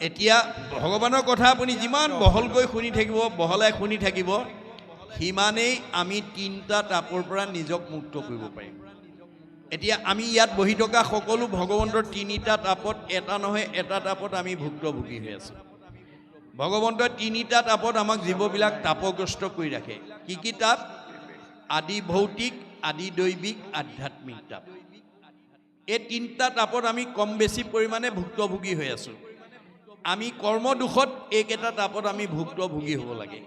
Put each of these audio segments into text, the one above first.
এতিয়া ভগৱানৰ কথা আপুনি যিমান বহলকৈ শুনি থাকিব, বহলাই শুনি থাকিব, সিমানেই আমি তিনিটা তাপৰ পৰা নিজক মুক্ত কৰিব পাৰিম। এতিয়া আমি ইয়াত বহি থকা সকলো ভগৱন্তৰ তিনিটা তাপত এটা নহয় এটা তাপত আমি ভুক্তভোগী হৈ আছোঁ। ভগৱন্তই তিনিটা তাপত আমাক জীৱবিলাক তাপগ্ৰস্ত কৰি ৰাখে। কি কি তাপ? আদি ভৌতিক, আদি দৈবিক, আধ্যাত্মিক তাপ। এই তিনিটা তাপত আমি কম বেছি পৰিমাণে ভুক্তভোগী হৈ আছোঁ। আমি কৰ্মদোষত এইকেইটা তাপত আমি ভুক্তভোগী হ'ব লাগে।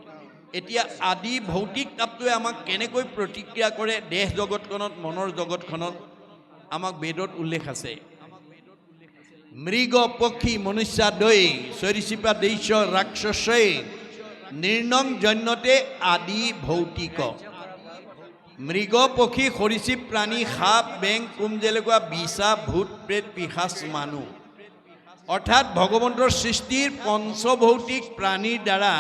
এতিয়া আদি ভৌতিক তাপটোৱে আমাক কেনেকৈ প্ৰতিক্ৰিয়া কৰে দেহ জগতখনত, মনৰ জগতখনত, আমাক বেদত উল্লেখ আছে। মৃগ পক্ষী মনুষ্যাদৈ সৰীসৃপা দৈশ্য ৰাক্ষসৈ নিৰ্ণং জন্যতে আদি ভৌতিক। মৃগ পক্ষী সৰীসৃপ প্ৰাণী, সাপ বেং কুম যেনেকুৱা বিছা ভূত প্ৰেত পিশাচ মানুহ, অৰ্থাৎ ভগৱন্তৰ সৃষ্টিৰ পঞ্চভৌতিক প্ৰাণীৰ দ্বাৰা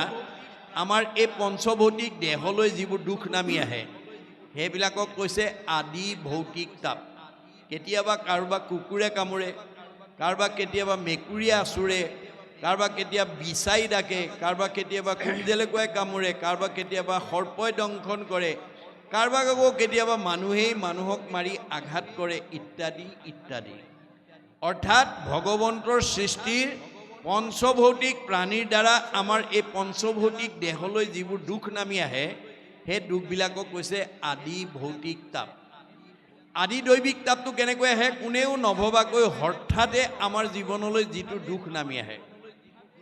আমাৰ এই পঞ্চভৌতিক দেহলৈ যিবোৰ দুখ নামি আহে সেইবিলাকক কৈছে আদি ভৌতিক তাপ। কেতিয়াবা কাৰোবাক কুকুৰে কামোৰে, কাৰোবাক কেতিয়াবা মেকুৰীয়ে আঁচোৰে, কাৰোবাক কেতিয়াবা বিচাই ডাকে, কাৰোবাক কেতিয়াবা কুমজেলেকুৱাই কামোৰে, কাৰোবাক কেতিয়াবা সৰ্পই দংশন কৰে, কাৰোবাক আকৌ কেতিয়াবা মানুহেই মানুহক মাৰি আঘাত কৰে, ইত্যাদি ইত্যাদি। অৰ্থাৎ ভগৱন্তৰ সৃষ্টিৰ পঞ্চভৌতিক প্ৰাণীৰ দ্বাৰা আমাৰ এই পঞ্চভৌতিক দেহলৈ যিবোৰ দুখ নামি আহে সেই দুখবিলাকক কৈছে আদি ভৌতিক তাপ। আদি দৈবিক তাপটো কেনেকৈ আহে? কোনেও নভবাকৈ হঠাতে আমাৰ জীৱনলৈ যিটো দুখ নামি আহে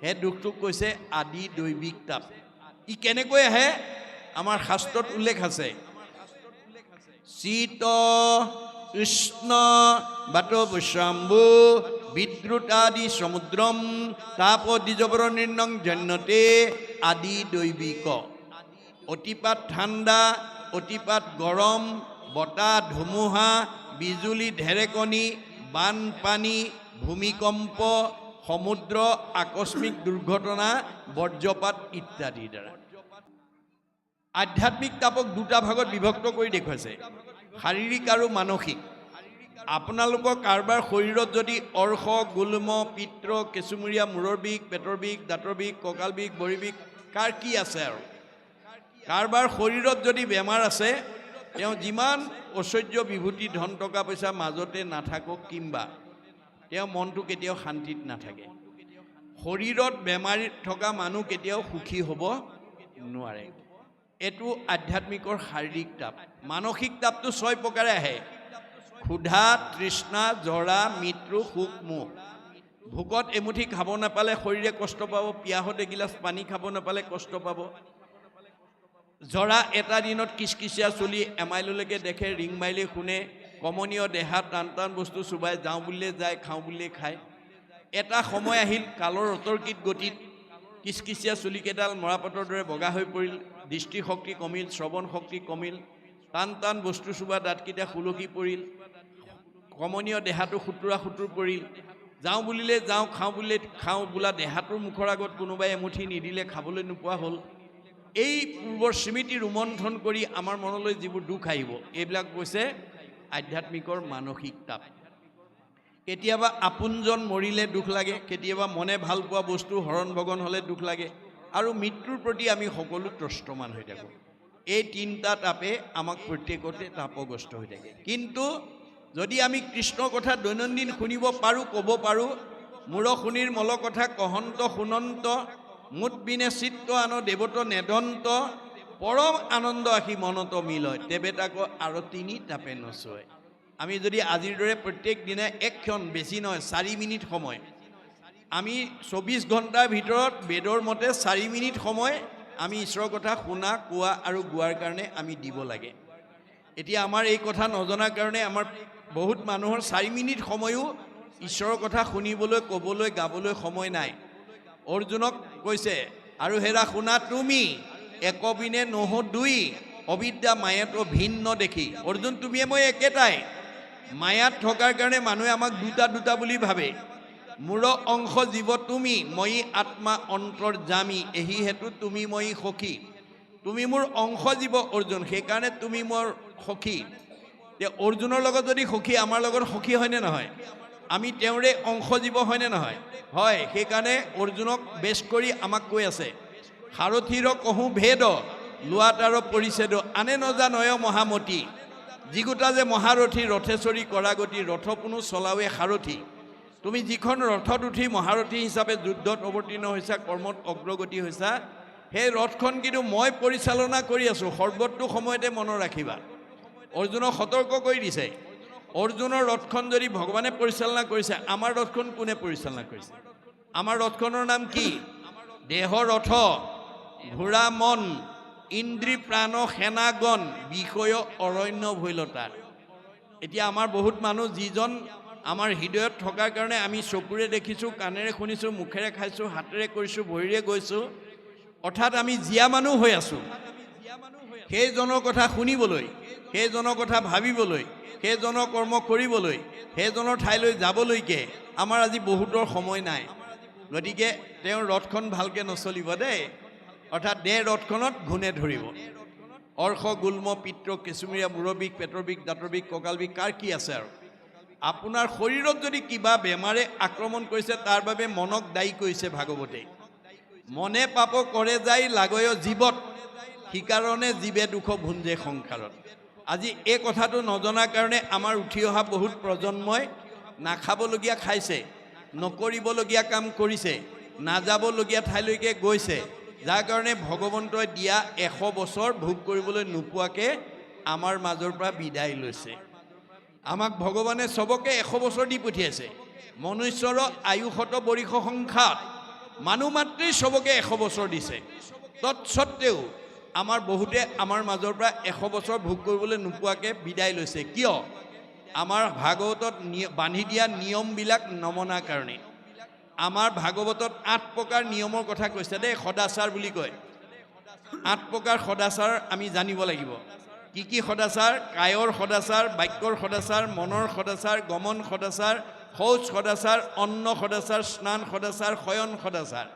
সেই দুখটোক কৈছে আদি দৈবিক তাপ। ই কেনেকৈ আহে? আমাৰ শাস্ত্ৰত উল্লেখ আছে। শীত উষ্ণ বাতবশম্ভু বিদ্যুতাদি সমুদ্ৰম তাপ দ্বিজবৰ নিৰ্ণং জন্যতে আদি দৈবিক। অতিপাত ঠাণ্ডা, অতিপাত গৰম, বতাহ ধুমুহা, বিজুলী ঢেৰেকণি, বানপানী, ভূমিকম্প, সমুদ্ৰ আকস্মিক দুৰ্ঘটনা, বজ্ৰপাত ইত্যাদিৰ দ্বাৰা। আধ্যাত্মিক তাপক দুটা ভাগত বিভক্ত কৰি দেখুৱাইছে, শাৰীৰিক আৰু মানসিক। আপোনালোকৰ কাৰোবাৰ শৰীৰত যদি অৰ্শ, গুল্ম, পিত্ৰ, কেঁচুমূৰীয়া, মূৰৰ বিষ, পেটৰ বিষ, দাঁতৰ বিষ, কঁকাল বিষ, ভৰি বিষ, কাৰ কি আছে আৰু কাৰোবাৰ শৰীৰত যদি বেমাৰ আছে, তেওঁ যিমান ঐশ্বৰ্য বিভূতি ধন টকা পইচা মাজতে নাথাকক কিম্বা তেওঁ মনটো কেতিয়াও শান্তিত নাথাকে। শৰীৰত বেমাৰী থকা মানুহ কেতিয়াও সুখী হ'ব নোৱাৰে। এইটো আধ্যাত্মিকৰ শাৰীৰিক তাপ। মানসিক তাপটো 6 প্ৰকাৰে আহে। ক্ষুধা, তৃষ্ণা, জৰা, মৃত্যু, শোক, মোহ। ভোকত এমুঠি খাব নাপালে শৰীৰে কষ্ট পাব, পিয়াহত এগিলাচ পানী খাব নাপালে কষ্ট পাব। জৰা এটা দিনত কিচকিচিয়া চলি এমাইললৈকে দেখে, ৰিং মাইলে শুনে, কমনীয় দেহাত টান টান বস্তু চুবাই যাওঁ বুলিলে যায়, খাওঁ বুলিলে খায়। এটা সময় আহিল কালৰ অতৰ্কিত গতিত কিচকিচিয়া চুলিকেইডাল মৰাপাতৰ দৰে বগা হৈ পৰিল, দৃষ্টিশক্তি কমিল, শ্ৰৱণ শক্তি কমিল, টান টান বস্তু চুবা দাঁতকেইটা সুলকি পৰিল, কমনীয় দেহাটো সুতুৰা সুতুৰ পৰিল। যাওঁ বুলিলে যাওঁ, খাওঁ বুলিলে খাওঁ বোলা দেহাটোৰ মুখৰ আগত কোনোবাই এমুঠি নিদিলে খাবলৈ নোপোৱা হ'ল। এই পূৰ্বৰ স্মৃতি ৰোমন্থন কৰি আমাৰ মনলৈ যিবোৰ দুখ আহিব এইবিলাক কৈছে আধ্যাত্মিকৰ মানসিক তাপ। কেতিয়াবা আপোনজন মৰিলে দুখ লাগে, কেতিয়াবা মনে ভাল পোৱা বস্তু হৰণ ভগন হ'লে দুখ লাগে, আৰু মৃত্যুৰ প্ৰতি আমি সকলো ত্ৰস্তমান হৈ থাকোঁ। এই তিনিটা তাপে আমাক প্ৰত্যেকতে তাপগ্ৰস্ত হৈ থাকে। কিন্তু যদি আমি কৃষ্ণৰ কথা দৈনন্দিন শুনিব পাৰোঁ, ক'ব পাৰোঁ, মূৰ শুনিৰ মল কথা কহন্ত শুনন্ত, মুঠ বিনে চিত্ত আন দেৱত নেদন্ত, পৰম আনন্দ আহি মনত মিলয়, তেবে তাক আৰু তিনি তাপে নচয়। আমি যদি আজিৰ দৰে প্ৰত্যেক দিনে এক ক্ষণ, বেছি নহয় 4 মিনিট সময়, আমি 24 ঘণ্টাৰ ভিতৰত বেদৰ মতে 4 মিনিট সময় আমি ঈশ্বৰৰ কথা শুনা, কোৱা আৰু গোৱাৰ কাৰণে আমি দিব লাগে। এতিয়া আমাৰ এই কথা নজনাৰ কাৰণে আমাৰ বহুত মানুহৰ 4 মিনিট সময়ো ঈশ্বৰৰ কথা শুনিবলৈ, ক'বলৈ, গাবলৈ সময় নাই। অৰ্জুনক কৈছে, আৰু হেৰা শুনা তুমি একবিনে নহ দুই, অবিদ্যা মায়াত ভিন্ন দেখি। অৰ্জুন তুমিয়ে মই একেটাই। মায়াত থকাৰ কাৰণে মানুহে আমাক দুটা দুটা বুলি ভাবে। মূৰ অংশ জীৱ তুমি, মই আত্মা অন্তৰ্যামী, এহি হেতু তুমি মই সখী। তুমি মোৰ অংশ জীৱ অৰ্জুন, সেইকাৰণে তুমি মোৰ সখী। অৰ্জুনৰ লগত যদি সখী, আমাৰ লগত সখী হয়নে নহয়? আমি তেওঁৰে অংশজীৱ হয়নে নহয়? হয়, সেইকাৰণে অৰ্জুনক বেছ কৰি আমাক কৈ আছে, সাৰথীৰ কহোঁ ভেদ লোৱাত আৰু পৰিছেদ আনে নজানয় মহামতী, যিগোটা যে মহাৰথী ৰথেশ্বৰী কৰাগতি ৰথ কোনো চলাৱে সাৰথী। তুমি যিখন ৰথত উঠি মহাৰথী হিচাপে যুদ্ধত অৱতীৰ্ণ হৈছা, কৰ্মত অগ্ৰগতি হৈছা, সেই ৰথখন কিন্তু মই পৰিচালনা কৰি আছোঁ, সৰ্বতো সময়তে মনত ৰাখিবা। অৰ্জুনক সতৰ্ক কৰি দিছে, অৰ্জুনৰ ৰথখন যদি ভগৱানে পৰিচালনা কৰিছে, আমাৰ ৰথখন কোনে পৰিচালনা কৰিছে? আমাৰ ৰথখনৰ নাম কি? দেহ ৰথ, ঘোঁৰা মন, ইন্দ্ৰী প্ৰাণ সেনাগণ, বিষয় অৰণ্য ভৈলতাৰ। এতিয়া আমাৰ বহুত মানুহ যিজন আমাৰ হৃদয়ত থকাৰ কাৰণে আমি চকুৰে দেখিছোঁ, কাণেৰে শুনিছোঁ, মুখেৰে খাইছোঁ, হাতেৰে কৰিছোঁ, ভৰিৰে গৈছোঁ, অৰ্থাৎ আমি জীয়া মানুহ হৈ আছোঁ। সেইজনৰ কথা শুনিবলৈ, সেইজনৰ কথা ভাবিবলৈ, সেইজনৰ কৰ্ম কৰিবলৈ, সেইজনৰ ঠাইলৈ যাবলৈকে আমাৰ আজি বহুতৰ সময় নাই। গতিকে তেওঁৰ ৰথখন ভালকৈ নচলিব দেই, অৰ্থাৎ দেহ ৰথখনত ঘূণে ধৰিব। অৰ্শ গুল্ম পিত্ৰ কেঁচুমীয়া মূৰৰ বিষ, পেটৰ বিষ, দাঁতৰ বিষ, কঁকাল বিষ, কাৰ কি আছে আৰু? আপোনাৰ শৰীৰত যদি কিবা বেমাৰে আক্ৰমণ কৰিছে, তাৰ বাবে মনক দায়ী কৰিছে ভাগৱতে। মনে পাপ কৰে যায় লাগয় জীৱত, সিকাৰণে জীৱে দুখ ভুঞ্জে সংসাৰত। আজি এই কথাটো নজনাৰ কাৰণে আমাৰ উঠি অহা বহুত প্ৰজন্মই নাখাবলগীয়া খাইছে, নকৰিবলগীয়া কাম কৰিছে, নাযাবলগীয়া ঠাইলৈকে গৈছে, যাৰ কাৰণে ভগৱন্তই দিয়া 100 বছৰ ভোগ কৰিবলৈ নোপোৱাকৈ আমাৰ মাজৰ পৰা বিদায় লৈছে। আমাক ভগৱানে চবকে 100 বছৰ দি পঠিয়াইছে। মনুষ্যৰ আয়ুসত বৰিষ সংখ্যাত মানুহ মাত্ৰেই চবকে 100 বছৰ দিছে। তৎসত্বেও আমাৰ বহুতে আমাৰ মাজৰ পৰা 100 বছৰ ভোগ কৰিবলৈ নোপোৱাকৈ বিদায় লৈছে। কিয়? আমাৰ ভাগৱতত বান্ধি দিয়া নিয়মবিলাক নমনাৰ কাৰণে। আমাৰ ভাগৱতত 8 প্ৰকাৰ নিয়মৰ কথা কৈছে দেই, সদাচাৰ বুলি কয়। 8 প্ৰকাৰ সদাচাৰ আমি জানিব লাগিব। কি কি সদাচাৰ? কায়ৰ সদাচাৰ, বাক্যৰ সদাচাৰ, মনৰ সদাচাৰ, গমন সদাচাৰ, শৌচ সদাচাৰ, অন্ন সদাচাৰ, স্নান সদাচাৰ, শয়ন সদাচাৰ।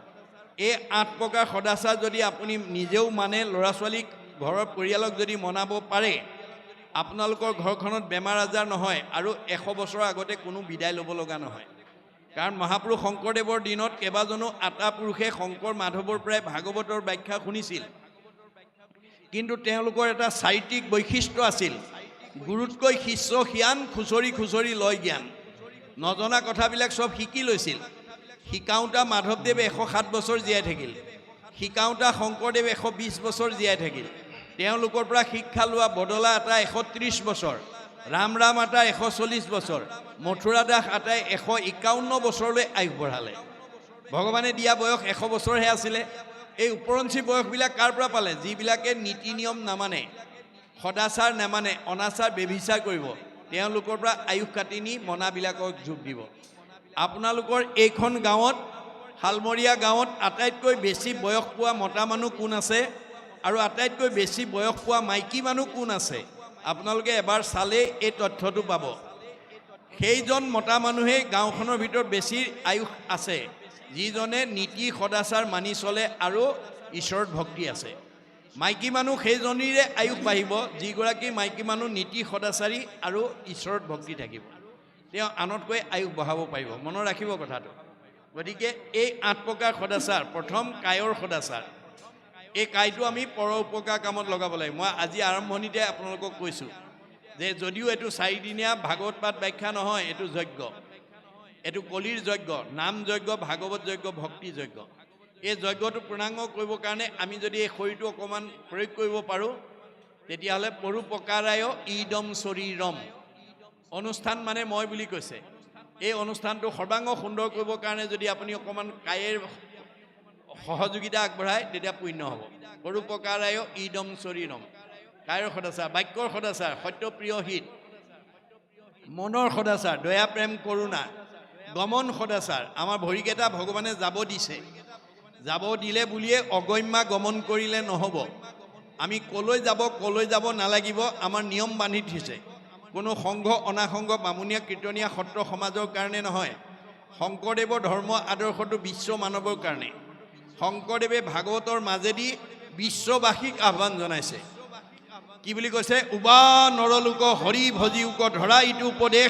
এই 8 প্ৰকাৰ সদাচাৰ যদি আপুনি নিজেও মানে, ল'ৰা ছোৱালীক ঘৰৰ পৰিয়ালক যদি মনাব পাৰে, আপোনালোকৰ ঘৰখনত বেমাৰ আজাৰ নহয় আৰু 100 বছৰৰ আগতে কোনো বিদায় ল'ব লগা নহয়। কাৰণ মহাপুৰুষ শংকৰদেৱৰ দিনত কেইবাজনো আটা পুৰুষে শংকৰ মাধৱৰ পৰাই ভাগৱতৰ ব্যাখ্যা শুনিছিল, কিন্তু তেওঁলোকৰ এটা চাৰিত্ৰিক বৈশিষ্ট্য আছিল, গুৰুতকৈ শিষ্য সিয়ান, খুচৰি খুচৰি লয় জ্ঞান। নজনা কথাবিলাক চব শিকি লৈছিল। শিকাওঁতা মাধৱদেৱে 107 বছৰ জীয়াই থাকিল, শিকাওঁতা শংকৰদেৱ 120 বছৰ জীয়াই থাকিল। তেওঁলোকৰ পৰা শিক্ষা লোৱা বদলা আটা 130 বছৰ, ৰাম আটা 140 বছৰ, মথুৰা দাস আটাই 151 বছৰলৈ আয়ুস বঢ়ালে। ভগৱানে দিয়া বয়স 100 বছৰহে আছিলে। এই ওপৰঞ্চি বয়সবিলাক কাৰ পৰা পালে? যিবিলাকে নীতি নিয়ম নামানে, সদাচাৰ নামানে, অনাচাৰ ব্যভিচাৰ কৰিব, তেওঁলোকৰ পৰা আয়ুস কাটি নি মনাবিলাকক যোগ দিব। আপোনালোকৰ এইখন গাঁৱত, শালমৰীয়া গাঁৱত আটাইতকৈ বেছি বয়স পোৱা মতা মানুহ কোন আছে আৰু আটাইতকৈ বেছি বয়স পোৱা মাইকী মানুহ কোন আছে? আপোনালোকে এবাৰ চালেই এই তথ্যটো পাব। সেইজন মতা মানুহেই গাঁওখনৰ ভিতৰত বেছি আয়ুস আছে, যিজনে নীতি সদাচাৰ মানি চলে আৰু ঈশ্বৰৰ ভক্তি আছে। মাইকী মানুহ সেইজনীৰে আয়ুস বাঢ়িব যিগৰাকী মাইকী মানুহ নীতি সদাচাৰী আৰু ঈশ্বৰৰ ভক্তি থাকিব। তেওঁ আনতকৈ আয়ুস বঢ়াব পাৰিব। মনত ৰাখিব কথাটো। গতিকে এই 8 প্ৰকাৰ সদাচাৰ, প্ৰথম কায়ৰ সদাচাৰ। এই কায়টো আমি পৰ উপকাৰ কামত লগাব লাগিব। মই আজি আৰম্ভণিতে আপোনালোকক কৈছোঁ যে যদিও এইটো 4 দিনীয়া ভাগৱত পাঠ ব্যাখ্যা নহয়, এইটো যজ্ঞ, এইটো কলিৰ যজ্ঞ, নাম যজ্ঞ, ভাগৱত যজ্ঞ, ভক্তি যজ্ঞ। এই যজ্ঞটো পূৰ্ণাংগ কৰিবৰ কাৰণে আমি যদি এই শৰীৰটো অকণমান প্ৰয়োগ কৰিব পাৰোঁ, তেতিয়াহ'লে পৰোপকাৰায় ইদম শৰীৰম। অনুষ্ঠান মানে মই বুলি কৈছে। এই অনুষ্ঠানটো সৰ্বাংগ সুন্দৰ কৰিবৰ কাৰণে যদি আপুনি অকণমান কায়েৰ সহযোগিতা আগবঢ়ায়, তেতিয়া পুণ্য হ'ব। পৰোপকাৰায় ইদম শৰীৰম। কায়ৰ সদাচাৰ, বাক্যৰ সদাচাৰ, সত্যপ্ৰিয় হিত, মনৰ সদাচাৰ, দয়া প্ৰেম কৰোণা, গমন সদাচাৰ। আমাৰ ভৰিকেইটা ভগৱানে যাব দিছে, যাব দিলে বুলিয়ে অগম্যা গমন কৰিলে নহ'ব। আমি কলৈ যাব নালাগিব, আমাৰ নিয়ম বান্ধি থৈছে। কোনো সংঘ অনাসংঘ বামুণীয়া কীৰ্তনীয়া সত্ৰ সমাজৰ কাৰণে নহয়। শংকৰদেৱৰ ধৰ্ম আদৰ্শটো বিশ্ব মানৱৰ কাৰণে। শংকৰদেৱে ভাগৱতৰ মাজেদি বিশ্ববাসীক আহ্বান জনাইছে। কি বুলি কৈছে? উবা নৰলোক হৰি ভজি উক ধৰা ইটো উপদেশ,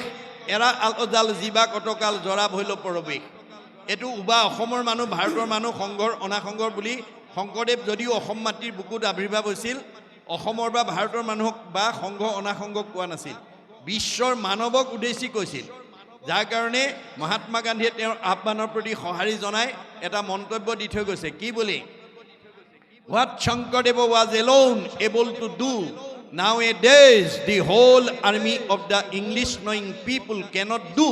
এৰা আলজাল জীৱা কতকাল জৰা ভৈল পৰৱেশ এইটো উবা অসমৰ মানুহ ভাৰতৰ মানুহ সংঘৰ অনাসংঘৰ বুলি শংকৰদেৱ যদিও অসম মাটিৰ বুকুত আৱিৰ্ভাৱ হৈছিল অসমৰ বা ভাৰতৰ মানুহক বা সংঘ অনাসংঘক কোৱা নাছিল বিশ্বৰ মানৱক উদ্দেশ্যি কৈছিল যাৰ কাৰণে মহাত্মা গান্ধীয়ে তেওঁৰ আহ্বানৰ প্ৰতি সঁহাৰি জনাই এটা মন্তব্য দি থৈ গৈছে কি বুলি What Shankardeva was alone able to do nowadays the whole army of the English knowing people cannot do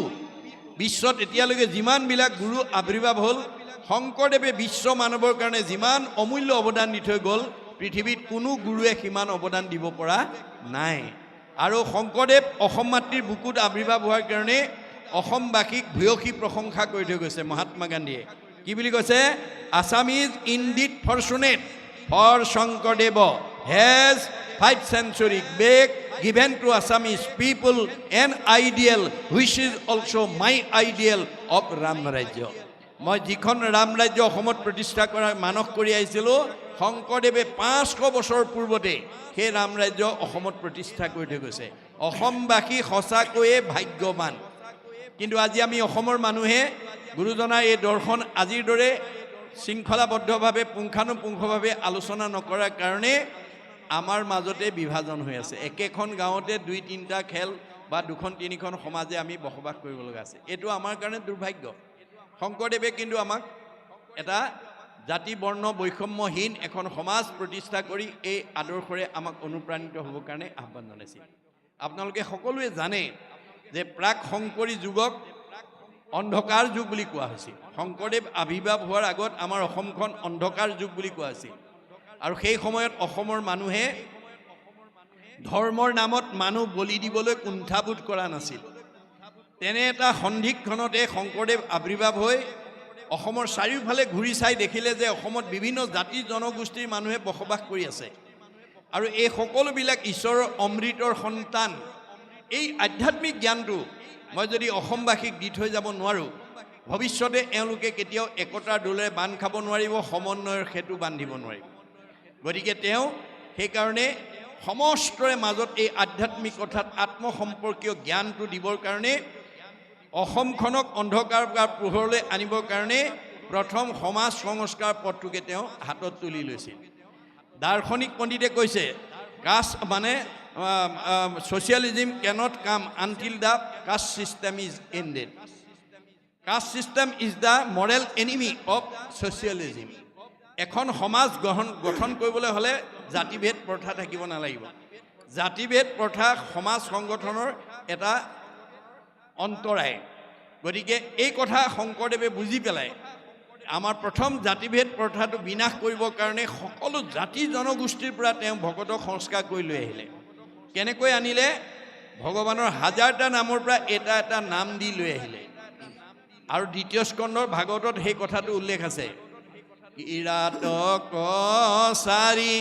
বিশ্বত এতিয়ালৈকে যিমান বিলাক গুৰু আৱিৰ্ভাৱ হ'ল শংকৰদেৱে বিশ্ব মানৱৰ কাৰণে যিমান অমূল্য অৱদান দি থৈ গ'ল পৃথিৱীত কোনো গুৰুৱে সিমান অৱদান দিব পৰা নাই আৰু শংকৰদেৱ অসম মাতৃৰ বুকুত আৱিৰ্ভাৱ হোৱাৰ কাৰণে অসমবাসীক ভূয়সী প্ৰশংসা কৰি থৈ গৈছে মহাত্মা গান্ধীয়ে কি বুলি কৈছে Assam is indeed fortunate for Sankardev has 5th century back given to Assamese people an ideal which is also my ideal of Ram Rajya মই যিখন ৰাম ৰাজ্য অসমত প্ৰতিষ্ঠা কৰা মানস কৰি আহিছিলোঁ শংকৰদেৱে 500 বছৰ পূৰ্বতে সেই ৰাম ৰাজ্য অসমত প্ৰতিষ্ঠা কৰি থৈ গৈছে অসমবাসী সঁচাকৈয়ে ভাগ্যৱান কিন্তু আজি আমি অসমৰ মানুহে গুৰুজনাৰ এই দৰ্শন আজিৰ দৰে শৃংখলাবদ্ধভাৱে পুংখানুপুংখভাৱে আলোচনা নকৰাৰ কাৰণে আমাৰ মাজতে বিভাজন হৈ আছে একেখন গাঁৱতে 2-3টা খেল বা 2-3খন সমাজে আমি বসবাস কৰিব লগা আছে এইটো আমাৰ কাৰণে দুৰ্ভাগ্য শংকৰদেৱে কিন্তু আমাক এটা জাতি বৰ্ণ বৈষম্যহীন এখন সমাজ প্ৰতিষ্ঠা কৰি এই আদৰ্শৰে আমাক অনুপ্ৰাণিত হ'বৰ কাৰণে আহ্বান জনাইছিল আপোনালোকে সকলোৱে জানে যে প্ৰাক শংকৰী যুগক অন্ধকাৰ যুগ বুলি কোৱা হৈছিল শংকৰদেৱ আৱিৰ্ভাৱ হোৱাৰ আগত আমাৰ অসমখন অন্ধকাৰ যুগ বুলি কোৱা হৈছিল আৰু সেই সময়ত অসমৰ মানুহে ধৰ্মৰ নামত মানুহ বলি দিবলৈ কুণ্ঠাবোধ কৰা নাছিল তেনে এটা সন্ধিক্ষণতে শংকৰদেৱ আৱিৰ্ভাৱ হৈ অসমৰ চাৰিওফালে ঘূৰি চাই দেখিলে যে অসমত বিভিন্ন জাতি জনগোষ্ঠীৰ মানুহে বসবাস কৰি আছে আৰু এই সকলোবিলাক ঈশ্বৰৰ অমৃতৰ সন্তান এই আধ্যাত্মিক জ্ঞানটো মই যদি অসমবাসীক দি থৈ যাব নোৱাৰোঁ ভৱিষ্যতে এওঁলোকে কেতিয়াও একতাৰ দোলেৰে বান্ধ খাব নোৱাৰিব সমন্বয়ৰ সেতু বান্ধিব নোৱাৰিব গতিকে তেওঁ সেইকাৰণে সমস্তৰে মাজত এই আধ্যাত্মিক অৰ্থাৎ আত্মসম্পৰ্কীয় জ্ঞানটো দিবৰ কাৰণে অসমখনক অন্ধকাৰ পৰা পোহৰলৈ আনিবৰ কাৰণে প্ৰথম সমাজ সংস্কাৰ পথটোকে তেওঁ হাতত তুলি লৈছিল দাৰ্শনিক পণ্ডিতে কৈছে কাষ্ট মানে socialism cannot come until the caste system is ended caste system is the moral enemy of socialism এখন সমাজ গঠন কৰিবলৈ হলে জাতিভেদ প্ৰথা থাকিব নালাগিব জাতিভেদ প্ৰথা সমাজ সংগঠনৰ এটা অন্তৰায় গতিকে এই কথা শংকৰদেৱে বুজি পেলাই আমাৰ প্ৰথম জাতিভেদ প্ৰথাটো বিনাশ কৰিবৰ কাৰণে সকলো জাতি জনগোষ্ঠীৰ পৰা তেওঁ ভকতক সংস্কাৰ কৰি লৈ আহিলে কেনেকৈ আনিলে ভগৱানৰ হাজাৰটা নামৰ পৰা এটা এটা নাম দি লৈ আহিলে আৰু দ্বিতীয় স্কন্ধৰ ভাগৱতত সেই কথাটো উল্লেখ আছে কিৰাত কছাৰী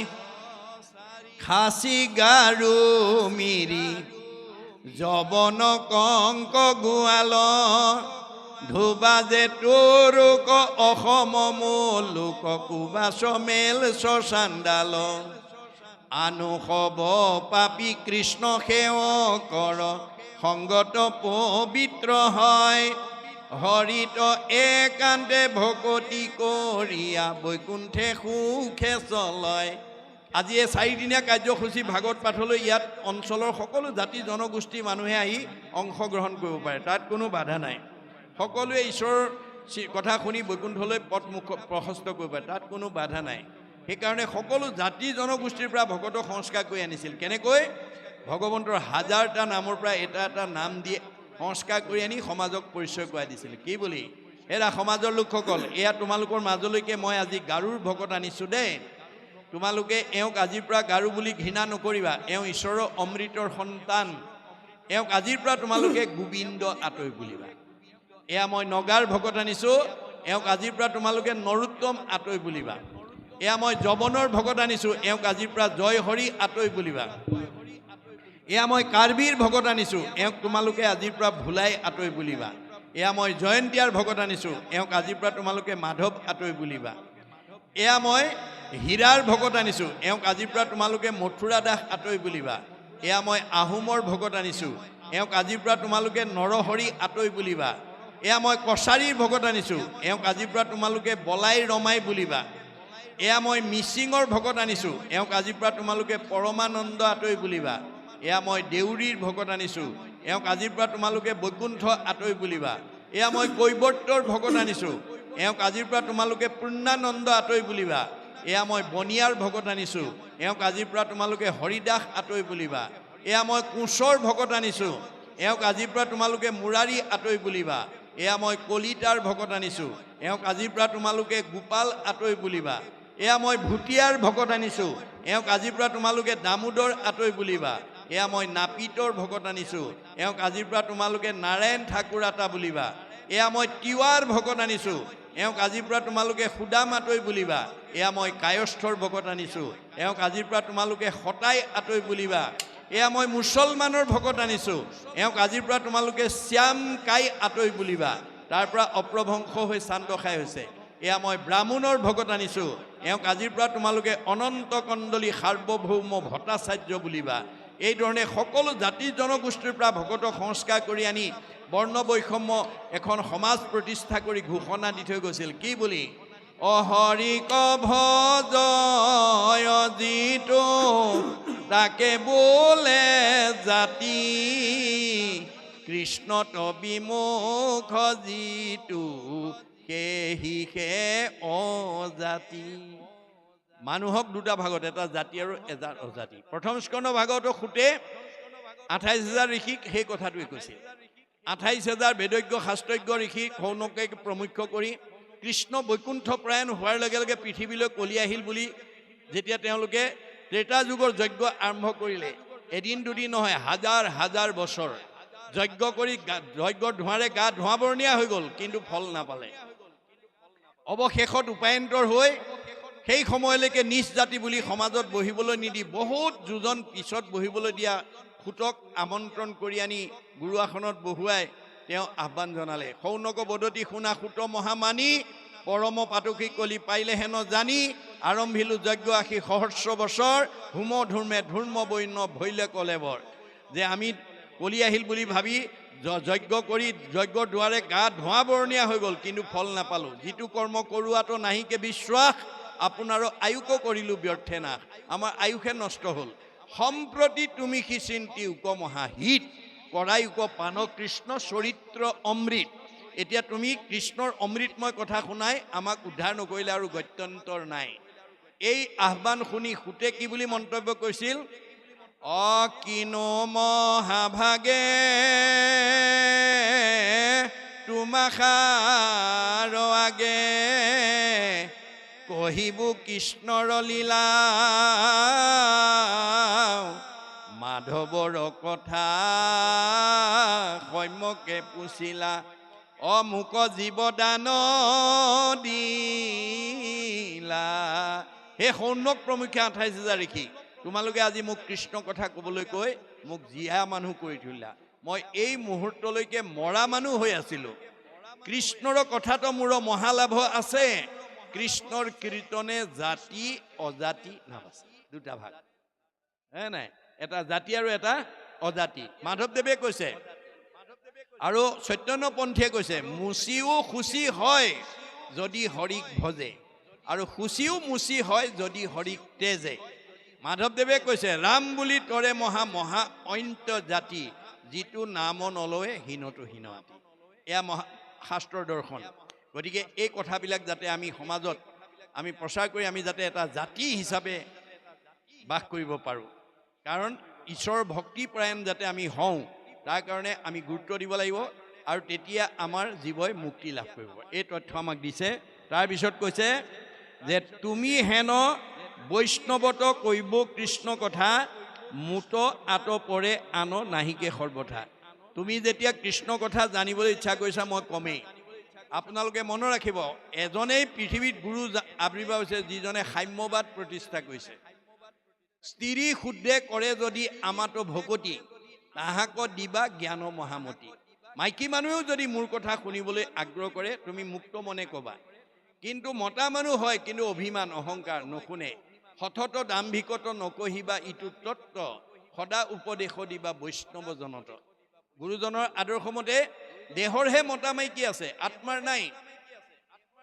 খাচী গাৰু মিৰি যবন কংক গোৱাল ধুবাজে তোৰুক অসম মূলোক কুবাচ মেল চাণ্ডাল আনু হব পাপী কৃষ্ণ সেৱ কৰ সংগত পবিত্ৰ হয় হৰিত একান্তে ভকতি কৰিয়া বৈকুণ্ঠে সুখে চলয় আজি এই 4দিনীয়া কাৰ্যসূচী ভাগৱত পাঠলৈ ইয়াত অঞ্চলৰ সকলো জাতি জনগোষ্ঠীৰ মানুহে আহি অংশগ্ৰহণ কৰিব পাৰে তাত কোনো বাধা নাই সকলোৱে ঈশ্বৰৰ কথা শুনি বৈকুণ্ঠলৈ পথ মুখ প্ৰশস্ত কৰিব পাৰে তাত কোনো বাধা নাই সেইকাৰণে সকলো জাতি জনগোষ্ঠীৰ পৰা ভকতক সংস্কাৰ কৰি আনিছিল কেনেকৈ ভগৱন্তৰ হাজাৰটা নামৰ পৰা এটা এটা নাম দিয়ে সংস্কাৰ কৰি আনি সমাজক পৰিচয় কৰাই দিছিল কি বুলি এৰা সমাজৰ লোকসকল এয়া তোমালোকৰ মাজলৈকে মই আজি গাৰুৰ ভকত আনিছোঁ দেই তোমালোকে এওঁক আজিৰ পৰা গাৰু বুলি ঘৃণা নকৰিবা এওঁ ঈশ্বৰৰ অমৃতৰ সন্তান এওঁক আজিৰ পৰা তোমালোকে গোবিন্দ আতৈ বুলিবা এয়া মই নগাৰ ভকত আনিছোঁ এওঁক আজিৰ পৰা তোমালোকে নৰোত্তম আতৈ বুলিবা এয়া মই যবনৰ ভকত আনিছোঁ এওঁক আজিৰ পৰা জয় হৰি আতৈ বুলিবা এয়া মই কাৰ্বিৰ ভকত আনিছোঁ এওঁক তোমালোকে আজিৰ পৰা ভোলাই আতৈ বুলিবা এয়া মই জয়ন্তীয়াৰ ভকত আনিছোঁ এওঁক আজিৰ পৰা তোমালোকে মাধৱ আতৈ বুলিবা এয়া মই হীৰাৰ ভকত আনিছোঁ এওঁক আজিৰ পৰা তোমালোকে মথুৰা দাস আতৈ বুলিবা এয়া মই আহোমৰ ভকত আনিছোঁ এওঁক আজিৰ পৰা তোমালোকে নৰহৰি আতৈ বুলিবা। এয়া মই কছাৰীৰ ভকত আনিছোঁ, এওঁক আজিৰ পৰা তোমালোকে বলাই ৰমাই বুলিবা। এয়া মই মিচিঙৰ ভকত আনিছোঁ, এওঁক আজিৰ পৰা তোমালোকে পৰমানন্দ আতৈ বুলিবা। এয়া মই দেউৰীৰ ভকত আনিছোঁ, এওঁক আজিৰ পৰা তোমালোকে বৈকুণ্ঠ আতৈ বুলিবা। এয়া মই কৈৱৰ্তৰ ভকত আনিছোঁ, এওঁক আজিৰ পৰা তোমালোকে পূৰ্ণানন্দ আতৈ বুলিবা। এয়া মই বনিয়াৰ ভকত আনিছোঁ, এওঁক আজিৰ পৰা তোমালোকে হৰিদাস আতৈ বুলিবা। এয়া মই কোঁচৰ ভকত আনিছোঁ, এওঁক আজিৰ পৰা তোমালোকে মুৰাৰী আতৈ বুলিবা। এয়া মই কলিতাৰ ভকত আনিছোঁ, এওঁক আজিৰ পৰা তোমালোকে গোপাল আতৈ বুলিবা। এয়া মই ভুটীয়াৰ ভকত আনিছোঁ, এওঁক আজিৰ পৰা তোমালোকে দামোদৰ আতৈ বুলিবা। এয়া মই নাপিতৰ ভকত আনিছোঁ, এওঁক আজিৰ পৰা তোমালোকে নাৰায়ণ ঠাকুৰ আতা বুলিবা। এয়া মই তিৱাৰ ভকত আনিছোঁ, এওঁক আজিৰ পৰা তোমালোকে সুদাম আতৈ বুলিবা। এয়া মই কায়স্থৰ ভকত আনিছোঁ, এওঁক আজিৰ পৰা তোমালোকে সতাই আতৈ বুলিবা। এয়া মই মুছলমানৰ ভকত আনিছোঁ, এওঁক আজিৰ পৰা তোমালোকে শ্যাম কাই আতৈ বুলিবা। তাৰ পৰা অপ্ৰভংশ হৈ চান্দখাই হৈছে। এয়া মই ব্ৰাহ্মণৰ ভকত আনিছোঁ, এওঁক আজিৰ পৰা তোমালোকে অনন্ত কণ্ডলী সাৰ্বভৌম ভট্টাচাৰ্য বুলিবা। এইধৰণে সকলো জাতি জনগোষ্ঠীৰ পৰা ভকতক সংস্কাৰ কৰি আনি বৰ্ণ বৈষম্য এখন সমাজ প্ৰতিষ্ঠা কৰি ঘোষণা দি থৈ গৈছিল। কি বুলি? অহৰিক ভজয় যিটো তাকে বোলে জাতি, কৃষ্ণত বিমুখ যিটো সেহিহে অজাতি। মানুহক দুটা ভাগত, এটা জাতি আৰু এটা অজাতি। প্ৰথম স্কন্ধ ভাগৱত সুতে 28,000 ঋষিক সেই কথাটোৱে কৈছিল। 28,000 বেদজ্ঞ শাস্ত্ৰজ্ঞ ঋষি শৌনকে প্ৰমুখ্য কৰি কৃষ্ণ বৈকুণ্ঠ প্ৰায়ণ হোৱাৰ লগে লগে পৃথিৱীলৈ কলি আহিল বুলি যেতিয়া তেওঁলোকে ত্ৰেতা যুগৰ যজ্ঞ আৰম্ভ কৰিলে, এদিন দুদিন নহয়, হাজাৰ হাজাৰ বছৰ যজ্ঞ কৰি যজ্ঞৰ ধোঁৱাৰে গা ধোঁৱাবৰণীয়া হৈ গ'ল, কিন্তু ফল নাপালে। অৱশেষত উপায়ন্তৰ হৈ সেই সময়লৈকে নিজ জাতি বুলি সমাজত বহিবলৈ নিদি বহুত যোজন পিছত বহিবলৈ দিয়া সুতক আমন্ত্ৰণ কৰি আনি গুৰু আসনত বহুৱাই তেওঁ আহ্বান জনালে। শৌনক বদতি শুনা সুত মহামানী, পৰম পাতকী কলি পাইলে হেন জানি, আৰম্ভিলো যজ্ঞ আশী সহস্ৰ বছৰ, হোম ধূৰ্মে ধূৰ্ম বৈন্য ভৈলে কলেবৰ। যে আমি কলি আহিল বুলি ভাবি যজ্ঞ কৰি যজ্ঞৰ দুৱাৰে গা ধোঁৱা বৰণীয়া হৈ গ'ল, কিন্তু ফল নাপালোঁ। যিটো কৰ্ম কৰোৱাটো নাহিকে বিশ্বাস, আপোনাৰো আয়ুকো কৰিলোঁ ব্যৰ্থে নাশ। আমাৰ আয়ুষে নষ্ট হ'ল। সম্প্ৰতি তুমি সি চিন্তি উক মহাহিত, কৰাই উক পান কৃষ্ণ চৰিত্ৰ অমৃত। এতিয়া তুমি কৃষ্ণৰ অমৃতময় কথা শুনাই আমাক উদ্ধাৰ নকৰিলে আৰু গত্যন্তৰ নাই। এই আহ্বান শুনি সুতে কি বুলি মন্তব্য কৰিছিল? অকিনো মহাভাগে তোমাখাৰ আগে, কহিবু কৃষ্ণৰ লীলা মাধৱৰ কথা সম্যকে পুছিলা। অমুক জীৱদান দিলা। হে শৌনক প্ৰমুখ্যে 28,000 ঋষি, তোমালোকে আজি মোক কৃষ্ণ কথা ক'বলৈ কৈ মোক জীয়া মানুহ কৰি থৈলা। মই এই মুহূৰ্তলৈকে মৰা মানুহ হৈ আছিলোঁ। কৃষ্ণৰ কথাটো মোৰ মহালাভ আছে। কৃষ্ণৰ কীৰ্তনে জাতি অজাতি নাবাছে। দুটা ভাগ হে নাই, এটা জাতি আৰু এটা অজাতি। মাধৱদেৱে কৈছে আৰু চৈতন্যপন্থীয়ে কৈছে, মুচিও শুচি হয় যদি হৰিক ভজে, আৰু শুচিও মুচি হয় যদি হৰিক তেজে। মাধৱদেৱে কৈছে, ৰাম বুলি তৰে মহা মহা অন্ত জাতি, যিটো নাম নলয়ে হীনতো হীন আতি। এয়া শাস্ত্ৰৰ দৰ্শন। গতিকে এই কথাবিলাক যাতে আমি সমাজত আমি প্ৰচাৰ কৰি আমি যাতে এটা জাতি হিচাপে বাস কৰিব পাৰোঁ, কাৰণ ঈশ্বৰ ভক্তিপৰায়ণ যাতে আমি হওঁ, তাৰ কাৰণে আমি গুৰুত্ব দিব লাগিব, আৰু তেতিয়া আমাৰ জীৱই মুক্তি লাভ কৰিব। এই তথ্য আমাক দিছে। তাৰপিছত কৈছে যে তুমি হেন বৈষ্ণৱত কৈব কৃষ্ণ কথা, মুত আত পৰে আন নাহিকে সৰ্বথা। তুমি যেতিয়া কৃষ্ণ কথা জানিবলৈ ইচ্ছা কৰিছা, মই কমেই। আপোনালোকে মনত ৰাখিব, এজনেই পৃথিৱীত গুৰু আৱিৰ্ভাৱ হৈছে যিজনে সাম্যবাদ প্ৰতিষ্ঠা কৰিছে। স্ত্ৰী শুদ্ধে কৰে যদি আমাতো ভকতি, তাহাক দিবা জ্ঞান মহামতি। মাইকী মানুহেও যদি মোৰ কথা শুনিবলৈ আগ্ৰহ কৰে, তুমি মুক্ত মনে ক'বা। কিন্তু মতা মানুহ হয়, কিন্তু অভিমান অহংকাৰ নুশুনে। সতত দাম্ভিকত নকহিবা ইটো তত্ত্ব, সদা উপদেশ দিবা বৈষ্ণৱ জনত। গুৰুজনৰ আদৰ্শ মতে দেহৰহে মতা মাইকী আছে, আত্মাৰ নাই।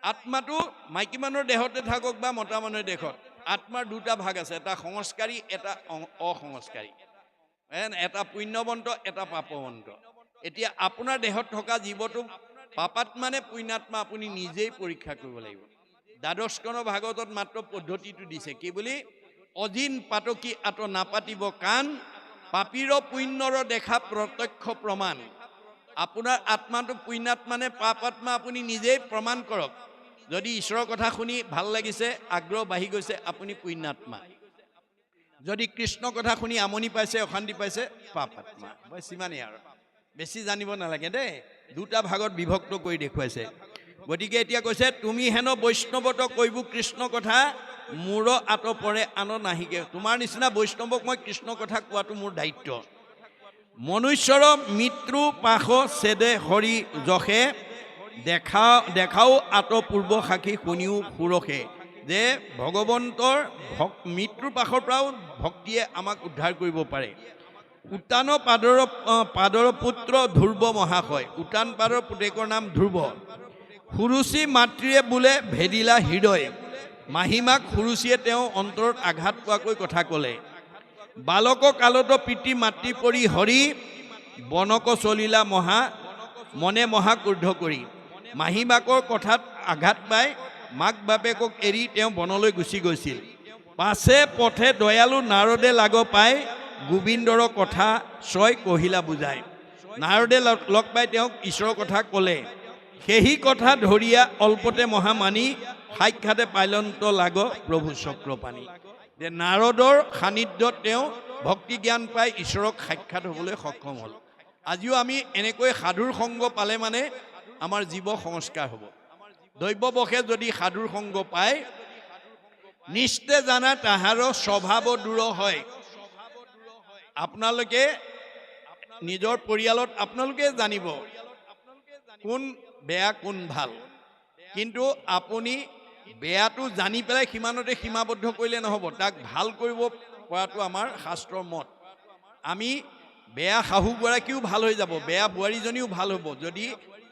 আত্মাটো মাইকী মানুহৰ দেহতে থাকক বা মতা মানুহৰ দেহত, আত্মাৰ দুটা ভাগ আছে, এটা সংস্কাৰী, এটা অসংস্কাৰী, এটা পুণ্যৱন্ত, এটা পাপৱন্ত। এতিয়া আপোনাৰ দেহত থকা জীৱটো পাপাত্মা নে পুণ্যাত্মা আপুনি নিজেই পৰীক্ষা কৰিব লাগিব। দ্বাদশ স্কন্ধ ভাগৱতত মাত্ৰ পদ্ধতিটো দিছে, কি বুলি? অজিন পাতকী আত নাপাতিব কাণ, পাপীৰ পুণ্যৰ দেখা প্ৰত্যক্ষ প্ৰমাণ। আপোনাৰ আত্মাটো পুণ্যাত্মা নে পাপাত্মা আপুনি নিজেই প্ৰমাণ কৰক। যদি ঈশ্বৰৰ কথা শুনি ভাল লাগিছে, আগ্ৰহ বাঢ়ি গৈছে, আপুনি পুণ্যাত্মা। যদি কৃষ্ণ কথা শুনি আমনি পাইছে, অশান্তি পাইছে, পাপাত্মা। বছ সিমানেই আৰু, বেছি জানিব নালাগে দেই। দুটা ভাগত বিভক্ত কৰি দেখুৱাইছে। গতিকে এতিয়া কৈছে, তুমি হেন বৈষ্ণৱত কৈব কৃষ্ণ কথা, মূৰ আত পৰে আন নাহিকে। তোমাৰ নিচিনা বৈষ্ণৱক মই কৃষ্ণ কথা কোৱাটো মোৰ দায়িত্ব। মনুষ্যৰ মৃত্যু পাশ ছেদে হৰি যশে, দেখাও আত পূৰ্ব সাক্ষী শুনিও সুৰসে। যে ভগৱন্তৰ মৃত্যুৰ পাশৰ পৰাও ভক্তিয়ে আমাক উদ্ধাৰ কৰিব পাৰে। উত্তান পাদৰ পুত্ৰ ধ্ৰুৱ মহাশয়। উত্তান পাদৰ পুতেকৰ নাম ধ্ৰুৱ। সুৰুচি মাতৃয়ে বোলে ভেদিলা হৃদয়, মাহীমাক সুৰুচিয়ে তেওঁ অন্তৰত আঘাত পোৱাকৈ কথা ক'লে। বালক কালত পিতৃ মাতৃ পৰি হৰি, বনক চলিলা মনে মহা ক্ৰোধ কৰি। মাহীমাকৰ কথাত আঘাত পাই মাক বাপেকক এৰি তেওঁ বনলৈ গুচি গৈছিল। পাছে পথে দয়ালু নাৰদে লাগ পাই, গোবিন্দৰ কথা ছয় কহিলা বুজাই। নাৰদে লগ পাই তেওঁক ঈশ্বৰৰ কথা ক'লে। সেই কথা ধৰিয়া অল্পতে মহামানী, সাক্ষাতে পাইলন্ত লাগ প্ৰভু চক্ৰপাণী। যে নাৰদৰ সান্নিধ্যত তেওঁ ভক্তি জ্ঞান পাই ঈশ্বৰক সাক্ষাৎ হ'বলৈ সক্ষম হ'ল। আজিও আমি এনেকৈ সাধুৰ সংগ পালে মানে আমাৰ জীৱ সংস্কাৰ হ'ব। দৈৱবশে যদি সাধুৰ সংগ পায়, নিশ্চয় জানা তাহাৰ স্বভাৱ দূৰ হয়। আপোনালোকে নিজৰ পৰিয়ালত আপোনালোকে জানিব কোন বেয়া কোন ভাল, কিন্তু আপুনি বেয়াটো জানি পেলাই সিমানতে সীমাবদ্ধ কৰিলে নহ'ব, তাক ভাল কৰিব পৰাটো আমাৰ শাস্ত্ৰৰ মত। আমি বেয়া শাহুগৰাকীও ভাল হৈ যাব, বেয়া বোৱাৰীজনীও ভাল হ'ব যদি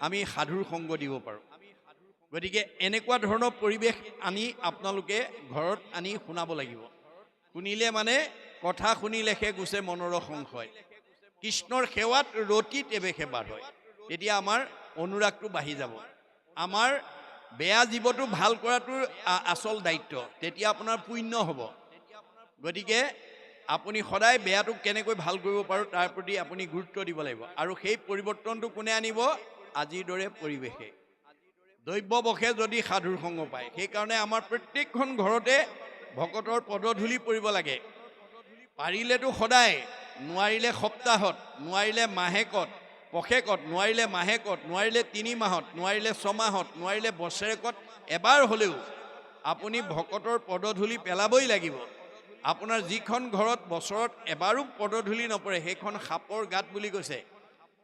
আমি সাধুৰ সংগ দিব পাৰোঁ। গতিকে এনেকুৱা ধৰণৰ পৰিৱেশ আনি আপোনালোকে ঘৰত আনি শুনাব লাগিব। শুনিলে মানে কথা শুনিলেহে গুচে মনৰ সংশয়, কৃষ্ণৰ সেৱাত ৰতি তেৱে সেৱা হয়। তেতিয়া আমাৰ অনুৰাগটো বাঢ়ি যাব। আমাৰ বেয়া জীৱটো ভাল কৰাটো আচল দায়িত্ব, তেতিয়া আপোনাৰ পুণ্য হ'ব। গতিকে আপুনি সদায় বেয়াটোক কেনেকৈ ভাল কৰিব পাৰোঁ তাৰ প্ৰতি আপুনি গুৰুত্ব দিব লাগিব। আৰু সেই পৰিৱৰ্তনটো কোনে আনিব? আজিৰ দৰে পৰিৱেশে। দৈৱবশে যদি সাধুৰ সংগ পায়, সেইকাৰণে আমাৰ প্ৰত্যেকখন ঘৰতে ভকতৰ পদধূলি পৰিব লাগে। পাৰিলেতো সদায়, নোৱাৰিলে সপ্তাহত, নোৱাৰিলে মাহেকত, পষেকত, নোৱাৰিলে মাহেকত, নোৱাৰিলে 3 মাহত, নোৱাৰিলে 6 মাহত, নোৱাৰিলে বছৰেকত এবাৰ হ'লেও আপুনি ভকতৰ পদধূলি পেলাবই লাগিব। আপোনাৰ যিখন ঘৰত বছৰত এবাৰো পদধূলি নপৰে সেইখন সাপৰ গাত বুলি কৈছে।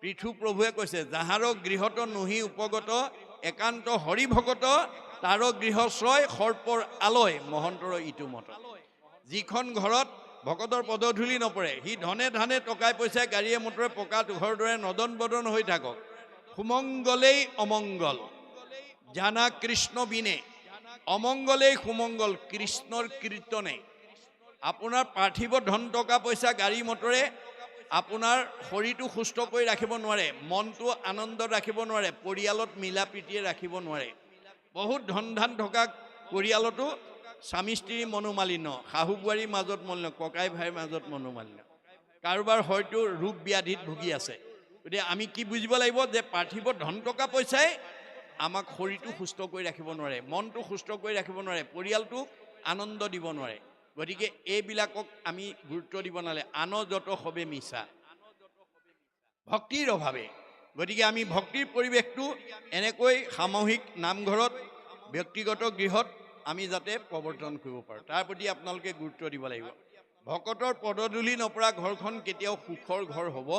পৃথু প্ৰভুৱে কৈছে, যাহাৰ গৃহত নহি উপগত, একান্ত হৰি ভকত, তাৰ গৃহ ছয় সৰ্পৰ আলয়, মহন্তৰ ইটো মত। যিখন ঘৰত ভকতৰ পদধূলি নপৰে, সি ধনে ধানে টকাই পইচাই গাড়ীয়ে মটৰে পকা ঘৰ দৰে নদন বদন হৈ থাকক, সুমংগলেই অমংগল জানা কৃষ্ণ বিনে। অমংগলেই সুমংগল কৃষ্ণৰ কীৰ্তনে। আপোনাৰ পাৰ্থিৱ ধন টকা পইচা গাড়ী মটৰে আপোনাৰ শৰীৰটো সুস্থ কৰি ৰাখিব নোৱাৰে, মনটো আনন্দত ৰাখিব নোৱাৰে, পৰিয়ালত মিলা প্ৰীতিয়ে ৰাখিব নোৱাৰে। বহুত ধন ধান থকা পৰিয়ালতো স্বামী স্ত্ৰীৰ মনোমালিন্য, শাহু বোৱাৰীৰ মাজত মলিন্য, ককাই ভাইৰ মাজত মনোমালিন্য, কাৰোবাৰ হয়তো ৰোগ ব্যাধিত ভুগি আছে। গতিকে আমি কি বুজিব লাগিব যে পাৰ্থিৱ ধন টকা পইচাই আমাক শৰীৰটো সুস্থ কৰি ৰাখিব নোৱাৰে, মনটো সুস্থ কৰি ৰাখিব নোৱাৰে, পৰিয়ালটোক আনন্দ দিব নোৱাৰে। গতিকে এইবিলাকক আমি গুৰুত্ব দিব নালাগে। আন যত সবে মিছা ভক্তিৰ অভাৱে। গতিকে আমি ভক্তিৰ পৰিৱেশটো এনেকৈ সামূহিক নামঘৰত, ব্যক্তিগত গৃহত আমি যাতে প্ৰৱৰ্তন কৰিব পাৰোঁ, তাৰ প্ৰতি আপোনালোকে গুৰুত্ব দিব লাগিব। ভকতৰ পদধূলি নপৰা ঘৰখন কেতিয়াও সুখৰ ঘৰ হ'ব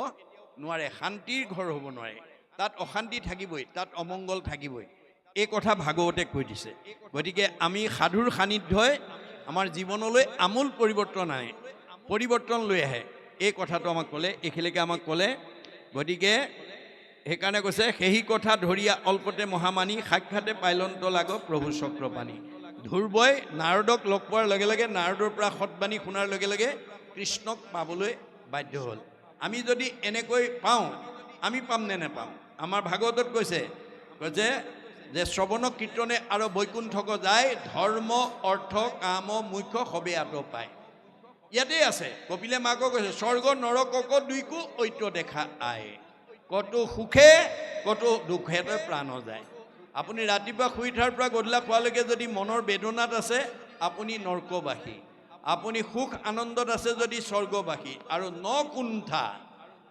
নোৱাৰে, শান্তিৰ ঘৰ হ'ব নোৱাৰে। তাত অশান্তি থাকিবই, তাত অমংগল থাকিবই। এই কথা ভাগৱতে কৈ দিছে। গতিকে আমি সাধুৰ সান্নিধ্যই আমাৰ জীৱনলৈ আমূল পৰিৱৰ্তন আনে, পৰিৱৰ্তন লৈ আহে। এই কথাটো আমাক ক'লে, এইখিনিকে আমাক ক'লে গতিকে সেইকাৰণে কৈছে সেহি কথা ধৰিয়া অল্পতে মহামানী সাক্ষাতে পাইলন্ত লাগ প্ৰভু চক্ৰপাণী ধ্ৰুৱই নাৰদক লগ পোৱাৰ লগে লগে নাৰদৰ পৰা সৎবাণী শুনাৰ লগে লগে কৃষ্ণক পাবলৈ বাধ্য হ'ল। আমি যদি এনেকৈ পাওঁ আমি পাম নে নেপাম? আমাৰ ভাগৱতত কৈছে যে শ্ৰৱণ কীৰ্তনে আৰু বৈকুণ্ঠক যায় ধৰ্ম অৰ্থ কাম মুখ্য সবে আত পায়। ইয়াতেই আছে কপিলে মাকক কৈছে স্বৰ্গ নৰকক দুইকো ঐত্য দেখা আয় কতো সুখে কতো দুখেতে প্ৰাণ যায়। আপুনি ৰাতিপুৱা শুই উঠাৰ পৰা গধূলা খোৱালৈকে যদি মনৰ বেদনাত আছে আপুনি নৰকবাসী, আপুনি সুখ আনন্দত আছে যদি স্বৰ্গবাসী, আৰু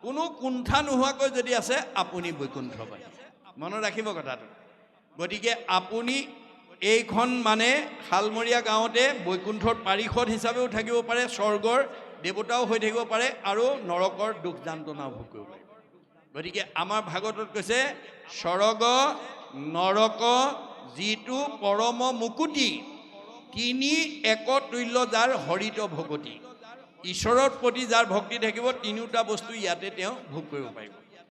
কোনো কুণ্ঠা নোহোৱাকৈ যদি আছে আপুনি বৈকুণ্ঠবাসী। মনত ৰাখিব কথাটো। গতিকে আপুনি এইখন মানে শালমৰীয়া গাঁৱতে বৈকুণ্ঠৰ পাৰিষদ হিচাপেও থাকিব পাৰে, স্বৰ্গৰ দেৱতাও হৈ থাকিব পাৰে, আৰু নৰকৰ দুখ যান্তনাও ভোগ কৰিব পাৰে। গতিকে আমাৰ ভাগৱতত কৈছে স্বৰ্গ নৰক যিটো পৰম মুকুতি তিনি একতুল্য যাৰ হৰিত ভকতি। ঈশ্বৰৰ প্ৰতি যাৰ ভক্তি থাকিব তিনিওটা বস্তু ইয়াতে তেওঁ ভোগ কৰিব পাৰিব।